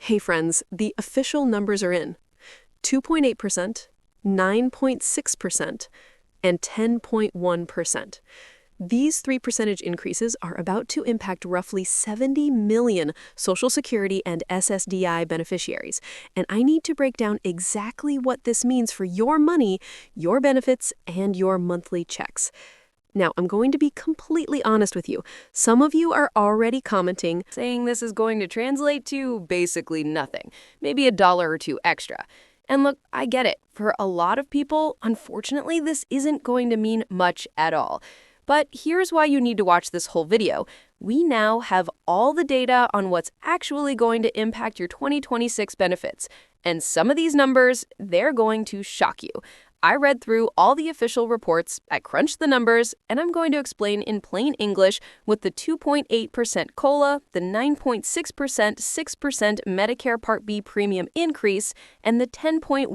Hey friends, the official numbers are in. 2.8%, 9.6%, and 10.1%. These 3 percentage increases are about to impact roughly 70 million Social Security and SSDI beneficiaries, and I need to break down exactly what this means for your money, your benefits, and your monthly checks. Now, I'm going to be completely honest with you. Some of you are already commenting, saying this is going to translate to basically nothing, maybe $1 or $2 extra. And look, I get it. For a lot of people, unfortunately, this isn't going to mean much at all. But here's why you need to watch this whole video. We now have all the data on what's actually going to impact your 2026 benefits. And some of these numbers, they're going to shock you. I read through all the official reports, I crunched the numbers, and I'm going to explain in plain English what the 2.8% COLA, the 9.6% 6% Medicare Part B premium increase, and the 10.1%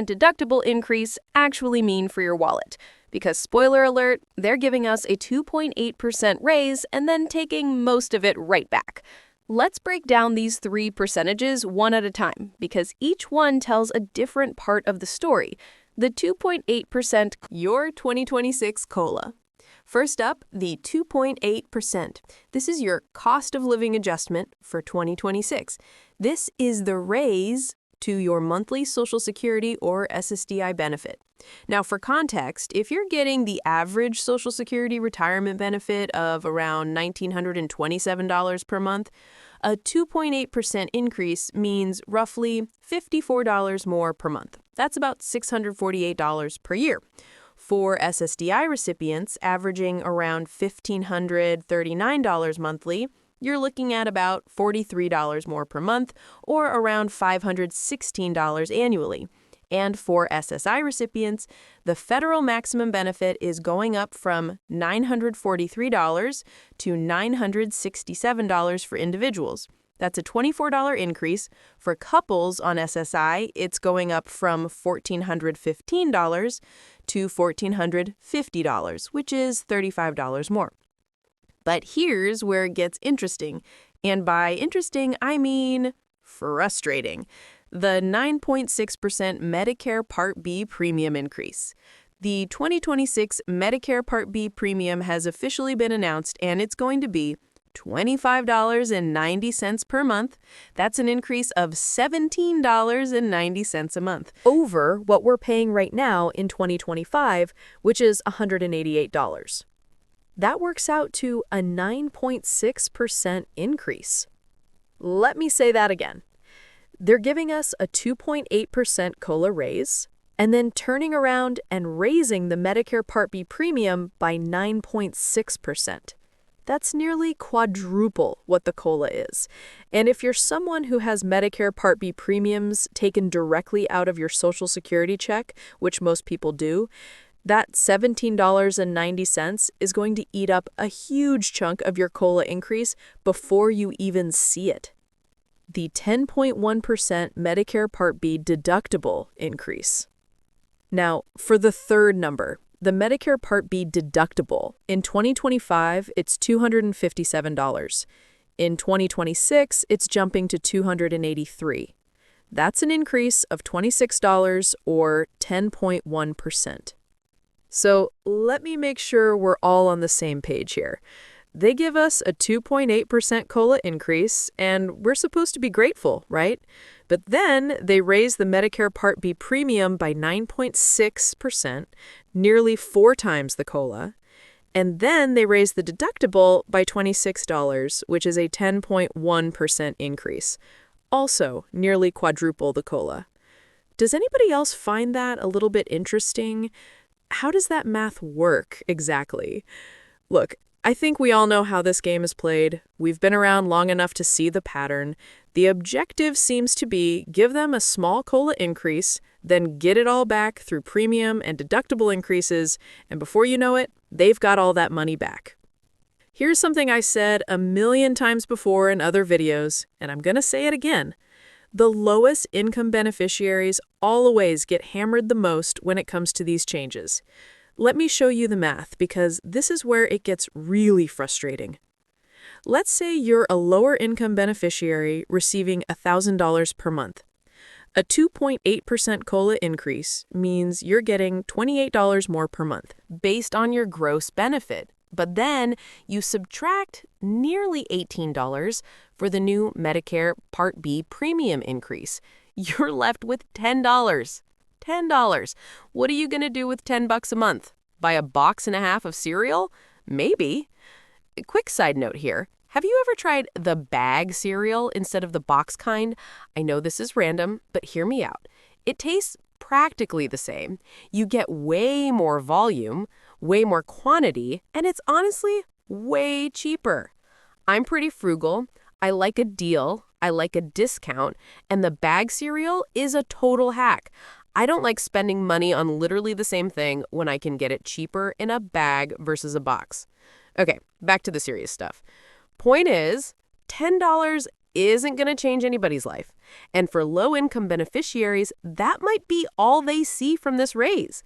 deductible increase actually mean for your wallet. Because, spoiler alert, they're giving us a 2.8% raise and then taking most of it right back. Let's break down these 3 percentages one at a time, because each one tells a different part of the story. The 2.8%, your 2026 COLA. First up, the 2.8%. This is your cost of living adjustment for 2026. This is the raise to your monthly Social Security or SSDI benefit. Now, for context, if you're getting the average Social Security retirement benefit of around $1,927 per month, a 2.8% increase means roughly $54 more per month. That's about $648 per year. For SSDI recipients averaging around $1,539 monthly, you're looking at about $43 more per month, or around $516 annually. And for SSI recipients, the federal maximum benefit is going up from $943 to $967 for individuals. That's a $24 increase. For couples on SSI, it's going up from $1,415 to $1,450, which is $35 more. But here's where it gets interesting. And by interesting, I mean frustrating. The 9.6% Medicare Part B premium increase. The 2026 Medicare Part B premium has officially been announced, and it's going to be $25.90 per month. That's an increase of $17.90 a month over what we're paying right now in 2025, which is $188. That works out to a 9.6% increase. Let me say that again. They're giving us a 2.8% COLA raise, and then turning around and raising the Medicare Part B premium by 9.6%. That's nearly quadruple what the COLA is. And if you're someone who has Medicare Part B premiums taken directly out of your Social Security check, which most people do, that $17.90 is going to eat up a huge chunk of your COLA increase before you even see it. The 10.1% Medicare Part B deductible increase. Now, for the third number, the Medicare Part B deductible. In 2025, it's $257. In 2026, it's jumping to $283. That's an increase of $26 or 10.1%. So let me make sure we're all on the same page here. They give us a 2.8% COLA increase, and we're supposed to be grateful, right? But then they raise the Medicare Part B premium by 9.6%, nearly 4 times the COLA. And then they raise the deductible by $26, which is a 10.1% increase. Also, nearly quadruple the COLA. Does anybody else find that a little bit interesting? How does that math work exactly? Look, I think we all know how this game is played. We've been around long enough to see the pattern. The objective seems to be give them a small COLA increase, then get it all back through premium and deductible increases, and before you know it, they've got all that money back. Here's something I said a million times before in other videos, and I'm going to say it again. The lowest income beneficiaries always get hammered the most when it comes to these changes. Let me show you the math, because this is where it gets really frustrating. Let's say you're a lower-income beneficiary receiving $1,000 per month. A 2.8% COLA increase means you're getting $28 more per month, based on your gross benefit. But then you subtract nearly $18 for the new Medicare Part B premium increase. You're left with $10. $10. What are you going to do with $10 a month? Buy a box and a half of cereal? Maybe. A quick side note here. Have you ever tried the bag cereal instead of the box kind? I know this is random, but hear me out. It tastes practically the same. You get way more volume, way more quantity, and it's honestly way cheaper. I'm pretty frugal. I like a deal. I like a discount. And the bag cereal is a total hack. I don't like spending money on literally the same thing when I can get it cheaper in a bag versus a box. Okay, back to the serious stuff. Point is, $10 isn't going to change anybody's life. And for low-income beneficiaries, that might be all they see from this raise.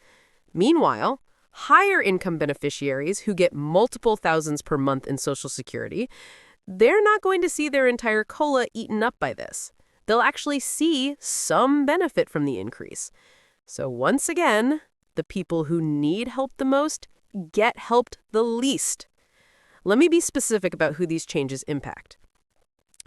Meanwhile, higher-income beneficiaries who get multiple thousands per month in Social Security, they're not going to see their entire COLA eaten up by this. They'll actually see some benefit from the increase. So once again, the people who need help the most get helped the least. Let me be specific about who these changes impact.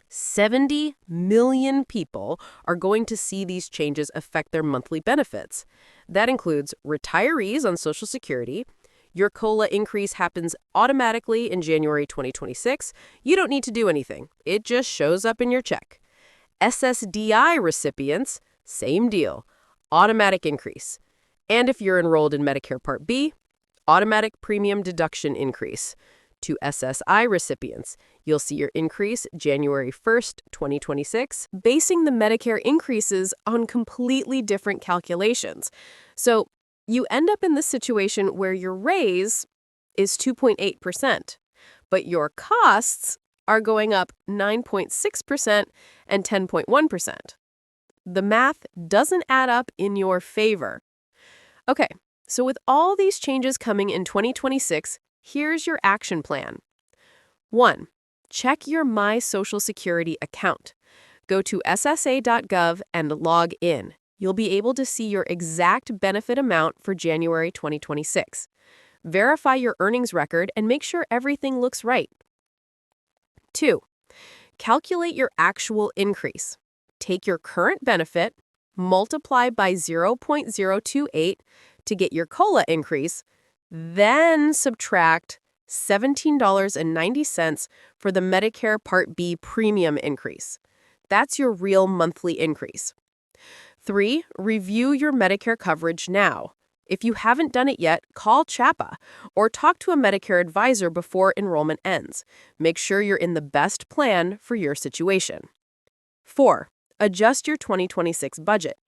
70 million people are going to see these changes affect their monthly benefits. That includes retirees on Social Security. Your COLA increase happens automatically in January 2026. You don't need to do anything. It just shows up in your check. SSDI recipients, same deal. Automatic increase. And if you're enrolled in Medicare Part B, automatic premium deduction increase. To SSI recipients, you'll see your increase January 1st, 2026, basing the Medicare increases on completely different calculations. So you end up in this situation where your raise is 2.8%, but your costs are going up 9.6% and 10.1%. The math doesn't add up in your favor. Okay, so with all these changes coming in 2026, here's your action plan. 1. Check your My Social Security account. Go to ssa.gov and log in. You'll be able to see your exact benefit amount for January 2026. Verify your earnings record and make sure everything looks right. 2. Calculate your actual increase. Take your current benefit, multiply by 0.028 to get your COLA increase, then subtract $17.90 for the Medicare Part B premium increase. That's your real monthly increase. 3. Review your Medicare coverage now. If you haven't done it yet, call CHAPA or talk to a Medicare advisor before enrollment ends. Make sure you're in the best plan for your situation. 4. Adjust your 2026 budget.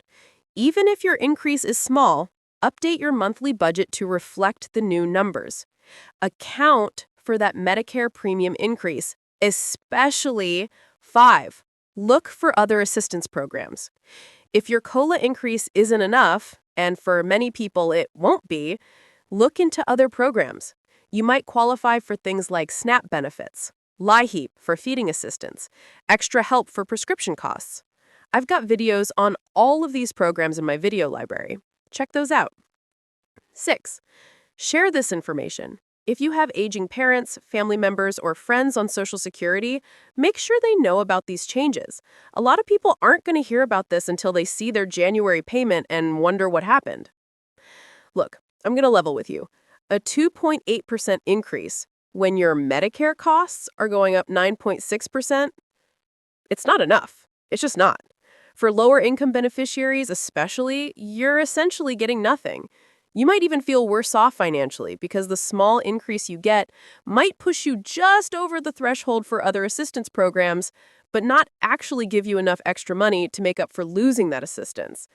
Even if your increase is small, update your monthly budget to reflect the new numbers. Account for that Medicare premium increase, especially 5. Look for other assistance programs. If your COLA increase isn't enough, and for many people it won't be, look into other programs. You might qualify for things like SNAP benefits, LIHEAP for feeding assistance, extra help for prescription costs. I've got videos on all of these programs in my video library. Check those out. 6. Share this information. If you have aging parents, family members, or friends on Social Security, make sure they know about these changes. A lot of people aren't going to hear about this until they see their January payment and wonder what happened. Look, I'm going to level with you. A 2.8% increase when your Medicare costs are going up 9.6%, it's not enough. It's just not. For lower income beneficiaries especially, you're essentially getting nothing. You might even feel worse off financially because the small increase you get might push you just over the threshold for other assistance programs, but not actually give you enough extra money to make up for losing that assistance.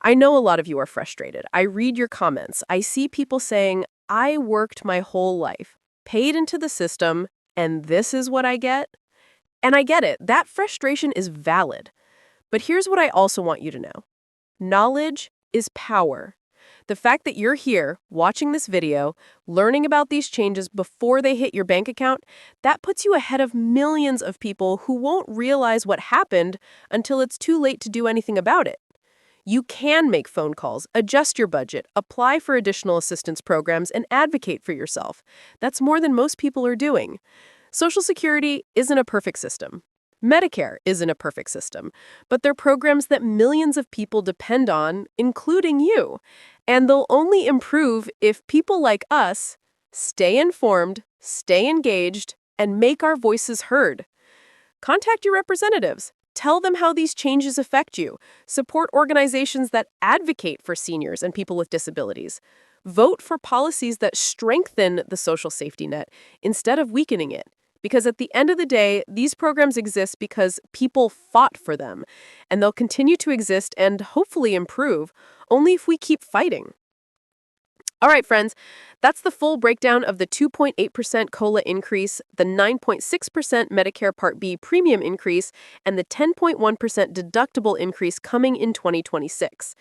I know a lot of you are frustrated. I read your comments. I see people saying, I worked my whole life, paid into the system, and this is what I get. And I get it. That frustration is valid. But here's what I also want you to know. Knowledge is power. The fact that you're here, watching this video, learning about these changes before they hit your bank account, that puts you ahead of millions of people who won't realize what happened until it's too late to do anything about it. You can make phone calls, adjust your budget, apply for additional assistance programs, and advocate for yourself. That's more than most people are doing. Social Security isn't a perfect system. Medicare isn't a perfect system, but they're programs that millions of people depend on, including you. And they'll only improve if people like us stay informed, stay engaged, and make our voices heard. Contact your representatives. Tell them how these changes affect you. Support organizations that advocate for seniors and people with disabilities. Vote for policies that strengthen the social safety net instead of weakening it. Because at the end of the day, these programs exist because people fought for them, and they'll continue to exist and hopefully improve only if we keep fighting. All right, friends, that's the full breakdown of the 2.8% COLA increase, the 9.6% Medicare Part B premium increase, and the 10.1% deductible increase coming in 2026.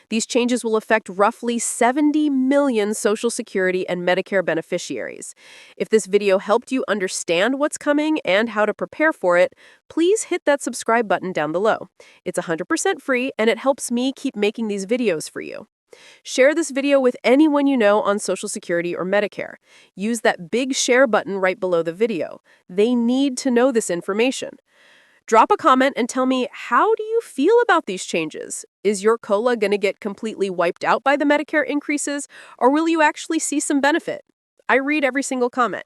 These changes will affect roughly 70 million Social Security and Medicare beneficiaries. If this video helped you understand what's coming and how to prepare for it, please hit that subscribe button down below. It's 100% free, and it helps me keep making these videos for you. Share this video with anyone you know on Social Security or Medicare. Use that big share button right below the video. They need to know this information. Drop a comment and tell me, how do you feel about these changes? Is your COLA going to get completely wiped out by the Medicare increases, or will you actually see some benefit? I read every single comment.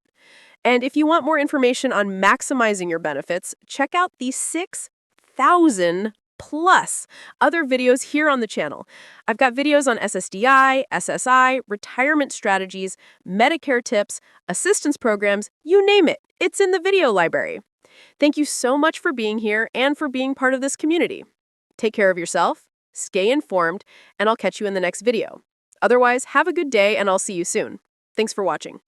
And if you want more information on maximizing your benefits, check out the 6,000 plus other videos here on the channel. I've got videos on SSDI, SSI, retirement strategies, Medicare tips, assistance programs, you name it. It's in the video library. Thank you so much for being here and for being part of this community. Take care of yourself, stay informed, and I'll catch you in the next video. Otherwise, have a good day and I'll see you soon. Thanks for watching.